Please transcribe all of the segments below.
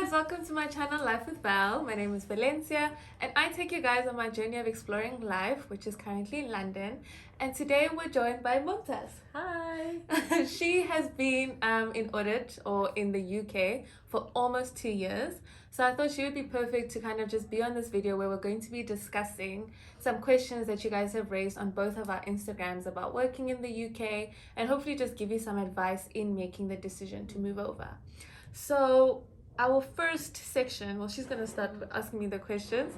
guys, welcome to my channel Life with Val. My name is Valencia and I take you guys on my journey of exploring life, which is currently in London. And today we're joined by Mumtaz. Hi. She has been in Audit or in the UK for almost 2 years. So I thought she would be perfect to kind of just be on this video where we're going to be discussing some questions that you guys have raised on both of our Instagrams about working in the UK and hopefully just give you some advice in making the decision to move over. So our first section, well, she's going to start asking me the questions.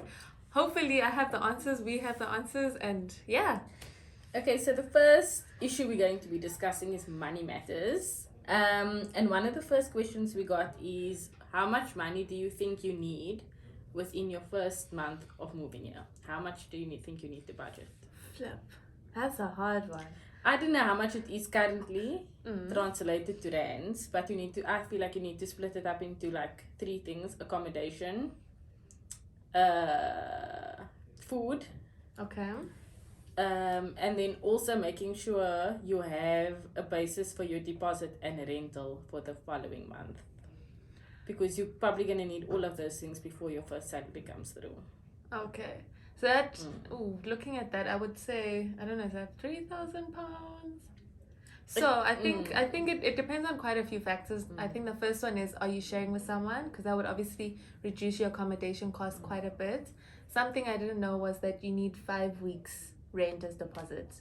Hopefully I have the answers, we have the answers, and yeah. Okay, so the first issue we're going to be discussing is money matters. And one of the first questions we got is, how much money do you think you need within your first month of moving here? How much do you think you need to budget? Flip. That's a hard one. I don't know how much it is currently translated to rands, but I feel like you need to split it up into like 3 things: accommodation, food, Okay. and then also making sure you have a basis for your deposit and rental for the following month, because you're probably going to need all of those things before your first salary comes through. Okay. So that, looking at that, I would say, I don't know, is that £3,000? So I think it depends on quite a few factors. I think the first one is, are you sharing with someone? Because that would obviously reduce your accommodation cost quite a bit. Something I didn't know was that you need 5 weeks rent as deposit.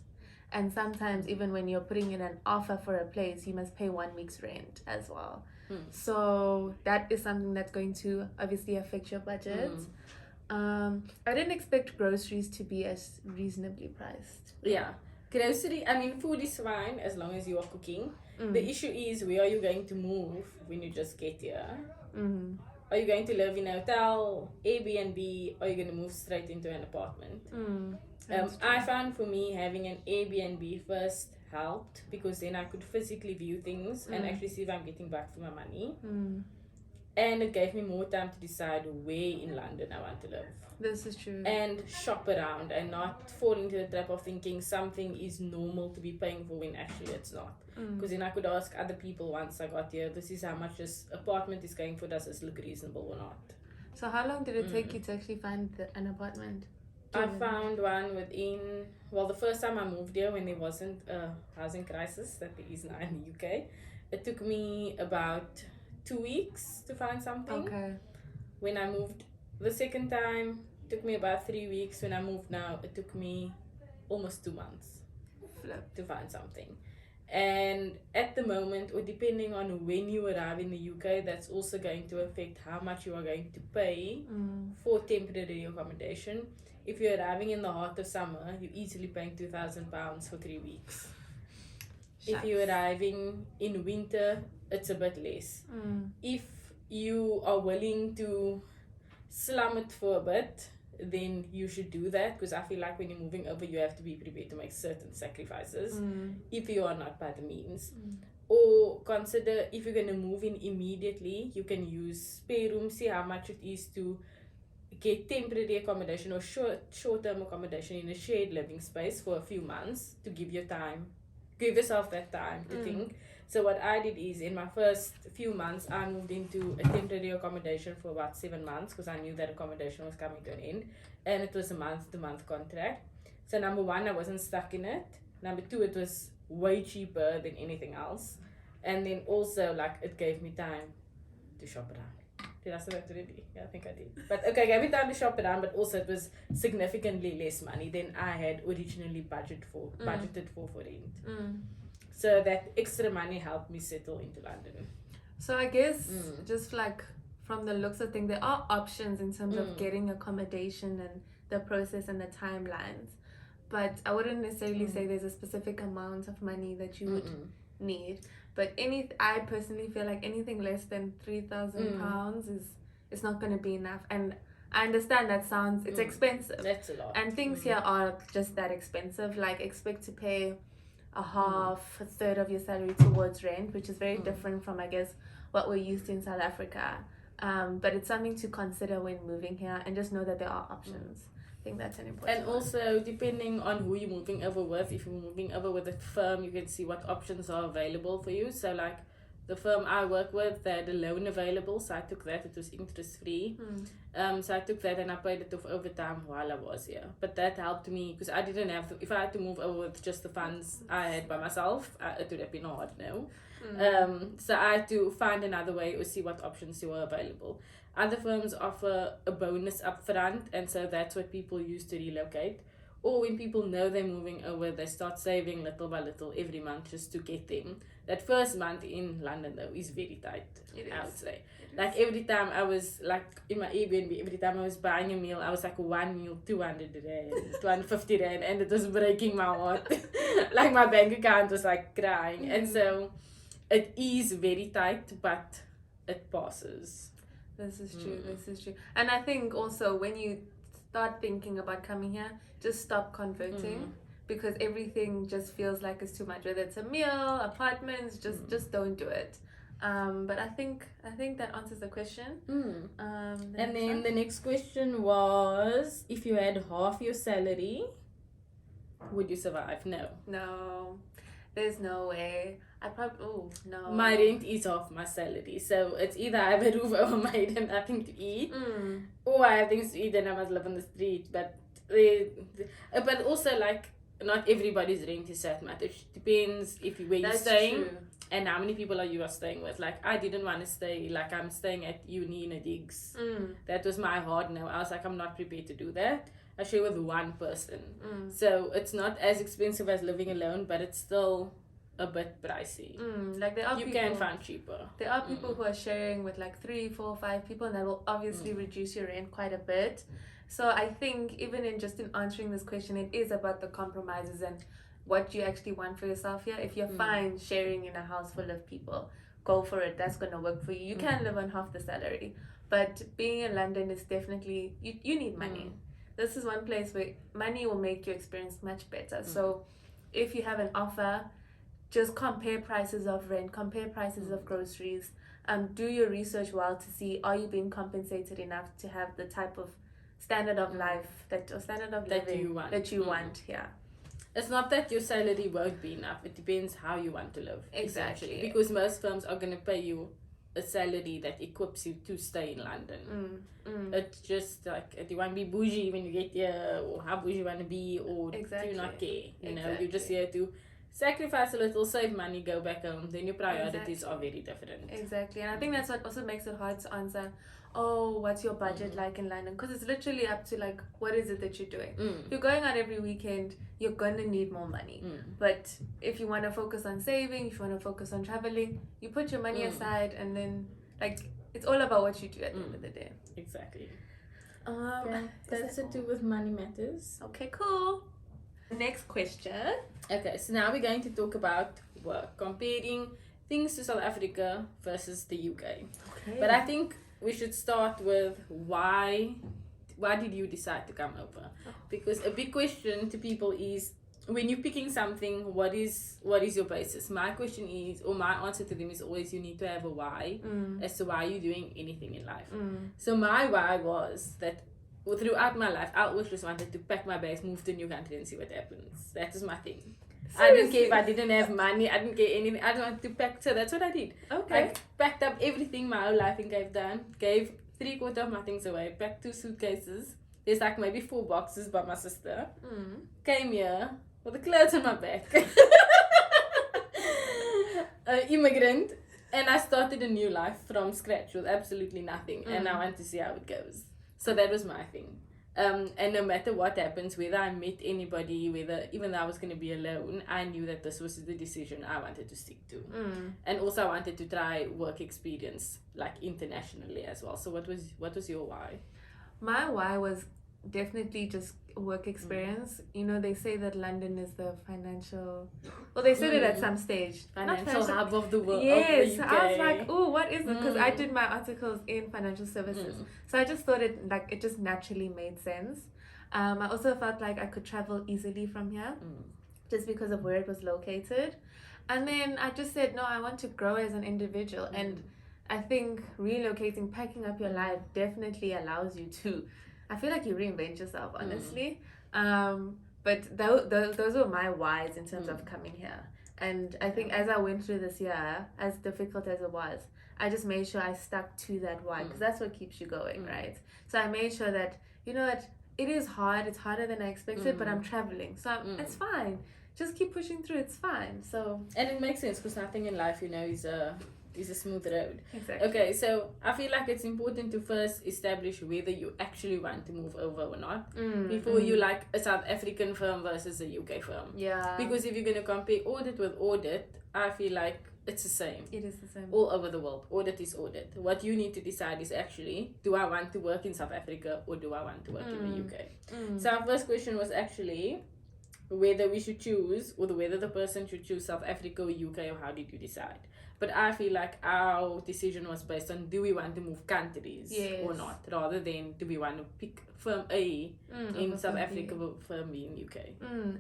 And sometimes even when you're putting in an offer for a place, you must pay 1 week's rent as well. So that is something that's going to obviously affect your budget. I didn't expect groceries to be as reasonably priced. Yeah. Food is fine as long as you are cooking. The issue is, where are you going to move when you just get here? Are you going to live in a hotel, Airbnb, or are you going to move straight into an apartment? I found for me having an Airbnb first helped, because then I could physically view things and actually see if I'm getting back for my money. And it gave me more time to decide where in London I want to live. This is true. And shop around and not fall into the trap of thinking something is normal to be paying for when actually it's not. Because then I could ask other people once I got here, this is how much this apartment is going for, does this look reasonable or not? So how long did it take you to actually find an apartment? I found one within, the first time I moved here when there wasn't a housing crisis that there is now in the UK, it took me about 2 weeks to find something. Okay. When I moved the second time, it took me about 3 weeks. When I moved now, it took me almost 2 months to find something. And at the moment, or depending on when you arrive in the UK, that's also going to affect how much you are going to pay for temporary accommodation. If you're arriving in the heart of summer, you're easily paying £2,000 for 3 weeks. If you're arriving in winter, it's a bit less. If you are willing to slum it for a bit, then you should do that, because I feel like when you're moving over, you have to be prepared to make certain sacrifices if you are not by the means. Or consider, if you're going to move in immediately, you can use spare room, see how much it is to get temporary accommodation or short-term accommodation in a shared living space for a few months to give yourself that time to think. So what I did is, in my first few months, I moved into a temporary accommodation for about 7 months, because I knew that accommodation was coming to an end, and it was a month-to-month contract. So number 1, I wasn't stuck in it. Number 2, it was way cheaper than anything else. And then also, it gave me time to shop around. Did I say that already? Yeah, I think I did. But okay, it gave me time to shop around, but also it was significantly less money than I had originally budgeted for rent. So that extra money helped me settle into London. So I guess just from the looks of things, there are options in terms of getting accommodation and the process and the timelines. But I wouldn't necessarily say there's a specific amount of money that you would need. But I personally feel like anything less than £3,000 is not going to be enough. And I understand that it's expensive. That's a lot. And things here are just that expensive. Like, expect to pay a third of your salary towards rent, which is very different from, I guess, what we're used to in South Africa. But it's something to consider when moving here, and just know that there are options. I think that's an important And also, depending on who you're moving over with, if you're moving over with a firm, you can see what options are available for you. So the firm I work with, they had a loan available, so I took that. It was interest free. So I took that and I paid it off over time while I was here. But that helped me because I didn't have to, if I had to move over with just the funds I had by myself, it would have been hard, no. So I had to find another way or see what options were available. Other firms offer a bonus upfront, and so that's what people use to relocate. Or when people know they're moving over, they start saving little by little every month just to get them. That first month in London, though, is very tight, I would say. Like every time I was like in my Airbnb, every time I was buying a meal, I was like one meal, 200 rand, 250 rand, and it was breaking my heart. Like my bank account was like crying. And so it is very tight, but it passes. This is true. This is true. And I think also when you start thinking about coming here, just stop converting because everything just feels like it's too much. Whether it's a meal, apartments, just don't do it. But I think that answers the question. And then the next question was, if you had half your salary, would you survive? No, there's no way. No. My rent is half my salary, so it's either I have a roof over my head and nothing to eat, or I have things to eat and I must live on the street. But also, like, not everybody's rent is that much. It depends where you're staying. True. And how many people are you staying with? Like, I didn't want to stay, like, I'm staying at uni in a digs. That was my hard no. I was like, I'm not prepared to do that. I share with one person. So it's not as expensive as living alone, but it's still a bit pricey. Like there are you people, can find cheaper. There are people who are sharing with like 3, 4, 5 people, and that will obviously reduce your rent quite a bit. So I think even in answering this question, it is about the compromises and what you actually want for yourself here. If you're fine sharing in a house full of people, go for it. That's going to work for you. You can live on half the salary. But being in London is definitely, you need money. This is one place where money will make your experience much better. So if you have an offer, just compare prices of rent, compare prices of groceries. Do your research well to see, are you being compensated enough to have the type of standard of life standard of living that you want. Yeah. It's not that your salary won't be enough. It depends how you want to live. Exactly. Because most firms are going to pay you a salary that equips you to stay in London. It's just like, do you want to be bougie when you get here, or how bougie you want to be, or do you not care? You know, you're just here to sacrifice a little, save money, go back home. Then your priorities are very different. Exactly. And I think that's what also makes it hard to answer, oh, what's your budget like in London? Because it's literally up to like, what is it that you're doing? If you're going out every weekend, you're gonna need more money. But if you want to focus on saving, if you want to focus on traveling, you put your money aside, and then like it's all about what you do at the end of the day. Exactly. Okay. That's to do with money matters. Okay, cool. Next question. Okay, so now we're going to talk about work, comparing things to South Africa versus the UK. Okay. But I think we should start with why did you decide to come over? Because a big question to people is, when you're picking something, what is your basis? My question is, or my answer to them is always, you need to have a why as to why you're doing anything in life. So my why was that throughout my life, I always just wanted to pack my bags, move to a new country and see what happens. That is my thing. Seriously? I didn't care if I didn't have money. I didn't care anything. I just wanted to pack. So that's what I did. Okay. I packed up everything my whole life in Cape Town. Gave 3/4 of my things away. Packed 2 suitcases. There's like maybe 4 boxes by my sister. Came here with the clothes on my back. Immigrant. And I started a new life from scratch with absolutely nothing. And I want to see how it goes. So that was my thing. And no matter what happens, whether I met anybody, even though I was going to be alone, I knew that this was the decision I wanted to stick to. And also I wanted to try work experience, like internationally as well. So what was your why? My why was definitely just work experience. You know, they say that London is the financial, well, they said it at some stage, financial hub of the world. Yes, of the UK. I was like, oh, what is it? Because I did my articles in financial services, so I just thought it just naturally made sense. I also felt like I could travel easily from here, just because of where it was located. And then I just said, no, I want to grow as an individual, and I think relocating, packing up your life definitely allows you to, I feel like you reinvent yourself, honestly. But those were my whys in terms of coming here. And I think as I went through this year, as difficult as it was, I just made sure I stuck to that why, because that's what keeps you going, right? So I made sure that, that it is hard, it's harder than I expected, but I'm traveling, so it's fine. Just keep pushing through, it's fine. So, and it makes sense because nothing in life, is a smooth road. Exactly. Okay, so I feel like it's important to first establish whether you actually want to move over or not before you like a South African firm versus a UK firm. Yeah. Because if you're going to compare audit with audit, I feel like it's the same. It is the same. All over the world. Audit is audit. What you need to decide is actually, do I want to work in South Africa or do I want to work in the UK? So our first question was actually whether we should choose, or whether the person should choose South Africa or UK, or how did you decide? But I feel like our decision was based on, do we want to move countries or not, rather than do we want to pick firm A in South Africa or firm B in UK.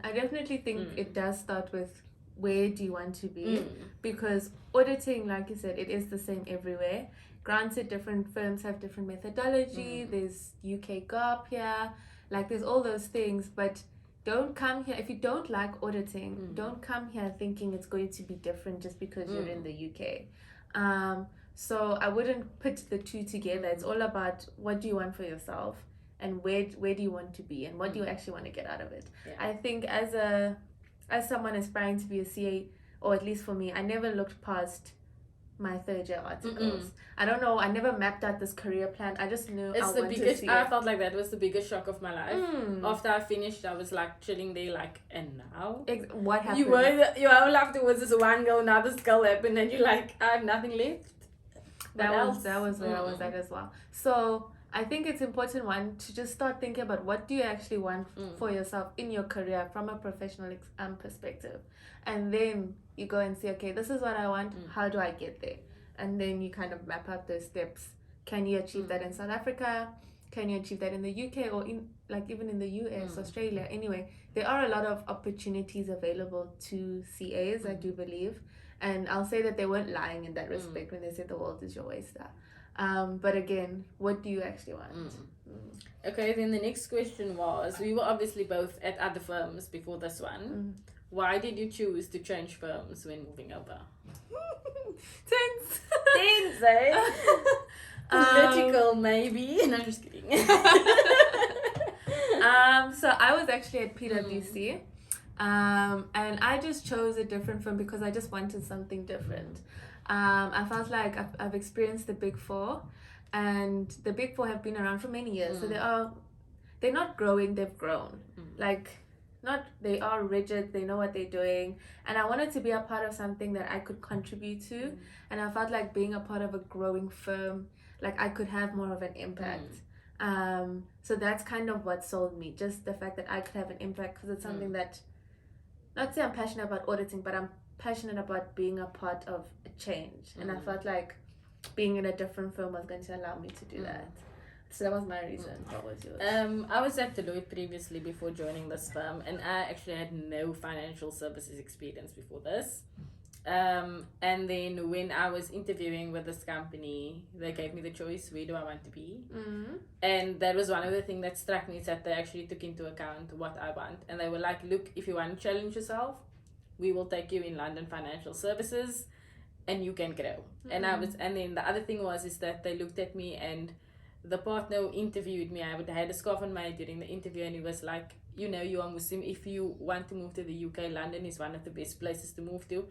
I definitely think it does start with where do you want to be, because auditing, like you said, it is the same everywhere. Granted, different firms have different methodology. There's UK GAAP here, like there's all those things, but don't come here if you don't like auditing. Don't come here thinking it's going to be different just because you're in the UK. So I wouldn't put the two together. It's all about what do you want for yourself, and where do you want to be, and what do you actually want to get out of it. I think as someone aspiring to be a CA, or at least for me, I never looked past my third year articles. I don't know, I never mapped out this career plan. I just knew I felt like that was the biggest shock of my life. After I finished, I was like chilling there like, and now? What happened? You whole life was this one girl, now this girl happened, and you're like, I have nothing left. That was where I was at as well. So I think it's important, one, to just start thinking about what do you actually want for yourself in your career from a professional perspective. And then you go and say, okay, this is what I want. How do I get there? And then you kind of map out those steps. Can you achieve that in South Africa? Can you achieve that in the UK, or in like even in the US, Australia? Anyway, there are a lot of opportunities available to CAs, I do believe. And I'll say that they weren't lying in that respect when they said the world is your oyster. But again, what do you actually want? Okay, then the next question was, we were obviously both at other firms before this one. Why did you choose to change firms when moving over? Tense, eh? Political, maybe. No, I'm just kidding. So I was actually at PwC. And I just chose a different firm because I just wanted something different. I felt like I've experienced the Big Four, and the Big Four have been around for many years. So they're not growing, they've grown. They are rigid, they know what they're doing. And I wanted to be a part of something that I could contribute to. And I felt like being a part of a growing firm, like I could have more of an impact. So that's kind of what sold me, just the fact that I could have an impact, because it's something that, not say I'm passionate about auditing, but I'm passionate about being a part of a change. And I felt like being in a different firm was going to allow me to do that. So that was my reason. What was yours? I was at Deloitte previously before joining this firm, and I actually had no financial services experience before this. And then when I was interviewing with this company, they gave me the choice, where do I want to be? And that was one of the things that struck me, is that they actually took into account what I want. And they were like, look, if you want to challenge yourself, we will take you in London financial services and you can grow. And then the other thing is that they looked at me, and the partner who interviewed me, I had a scarf on my head during the interview, and he was like, you are Muslim, if you want to move to the UK, London is one of the best places to move to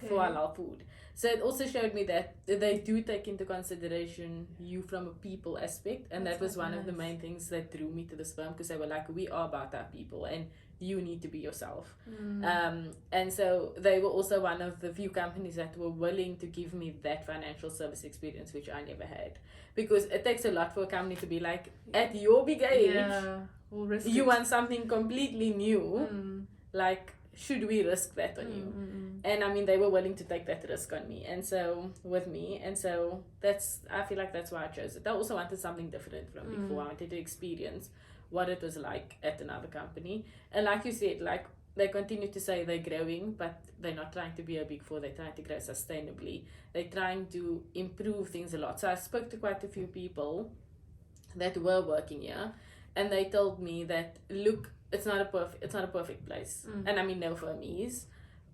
for halal food. So it also showed me that they do take into consideration you from a people aspect, and that was one of the main things that drew me to this firm, because they were like, we are about our people and you need to be yourself. And so they were also one of the few companies that were willing to give me that financial service experience, which I never had, because it takes a lot for a company to be like, at your big age, you want something completely new, like, should we risk that on you? And I mean, they were willing to take that risk on me, and so with me, and so I feel like that's why I chose it. I also wanted something different from before. I wanted to experience what it was like at another company. And like you said, like, they continue to say they're growing, but they're not trying to be a big four. They're trying to grow sustainably. They're trying to improve things a lot. So I spoke to quite a few people that were working here, and they told me that, look, it's not a perfect place. And I mean, no firm is,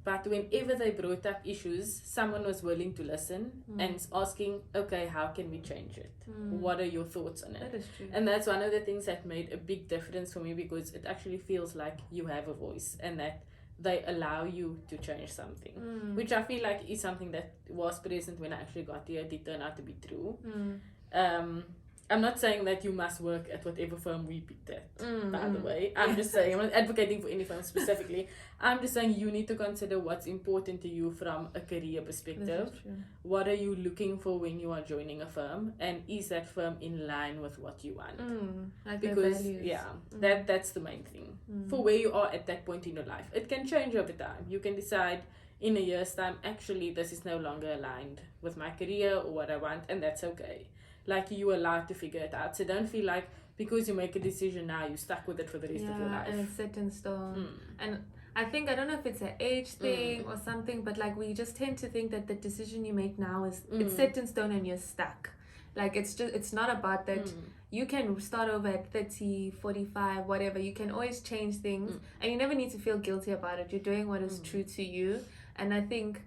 But whenever they brought up issues, someone was willing to listen and asking, okay, how can we change it? What are your thoughts on it? That is true. And that's one of the things that made a big difference for me, because it actually feels like you have a voice and that they allow you to change something, which I feel like is something that was present when I actually got here. It did turn out to be true. I'm not saying that you must work at whatever firm we picked at, by the way. I'm just saying, I'm not advocating for any firm specifically. I'm just saying you need to consider what's important to you from a career perspective. What are you looking for when you are joining a firm? And is that firm in line with what you want? Like because, values. that's the main thing. For where you are at that point in your life. It can change over time. You can decide in a year's time, actually, this is no longer aligned with my career or what I want, and that's okay. Like, you're allowed to figure it out. So don't feel like because you make a decision now, you're stuck with it for the rest of your life. And it's set in stone. And I think, I don't know if it's an age thing or something, but like we just tend to think that the decision you make now is it's set in stone and you're stuck. Like, it's not about that. You can start over at 30, 45, whatever. You can always change things, and you never need to feel guilty about it. You're doing what is true to you. And I think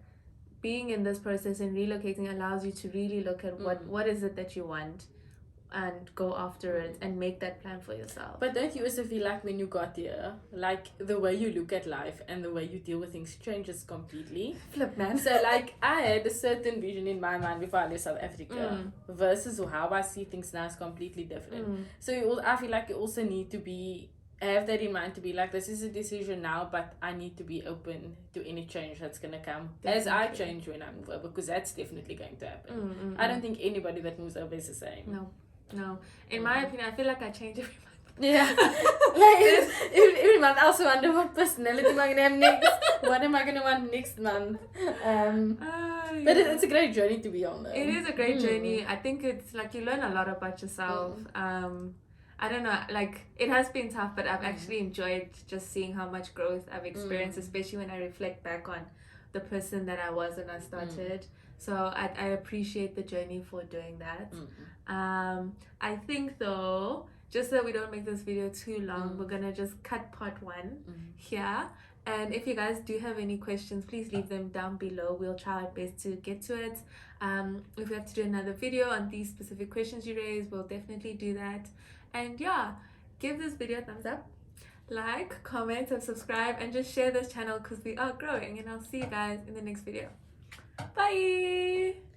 being in this process and relocating allows you to really look at what is it that you want and go after it and make that plan for yourself. But don't you also feel like when you got here, like the way you look at life and the way you deal with things changes completely? Flip, man. So like I had a certain vision in my mind before I left South Africa versus how I see things now is completely different. So I feel like you also need to have that in mind, to be like, this is a decision now, but I need to be open to any change that's going to come as I change when I move over, because that's definitely going to happen. I don't think anybody that moves over is the same. No. In my opinion, I feel like I change every month. Yeah. Like every month I also wonder what personality am I going to have next, what am I going to want next month. But it's a great journey to be on though. It is a great journey. I think it's like you learn a lot about yourself. I don't know, like it has been tough, but I've actually enjoyed just seeing how much growth I've experienced, especially when I reflect back on the person that I was when I started. So I appreciate the journey for doing that. I think though, just so we don't make this video too long, we're gonna just cut part 1 here. And if you guys do have any questions, please leave them down below. We'll try our best to get to it. If we have to do another video on these specific questions you raised, we'll definitely do that. And yeah, give this video a thumbs up, like, comment, and subscribe, and just share this channel because we are growing. And I'll see you guys in the next video. Bye!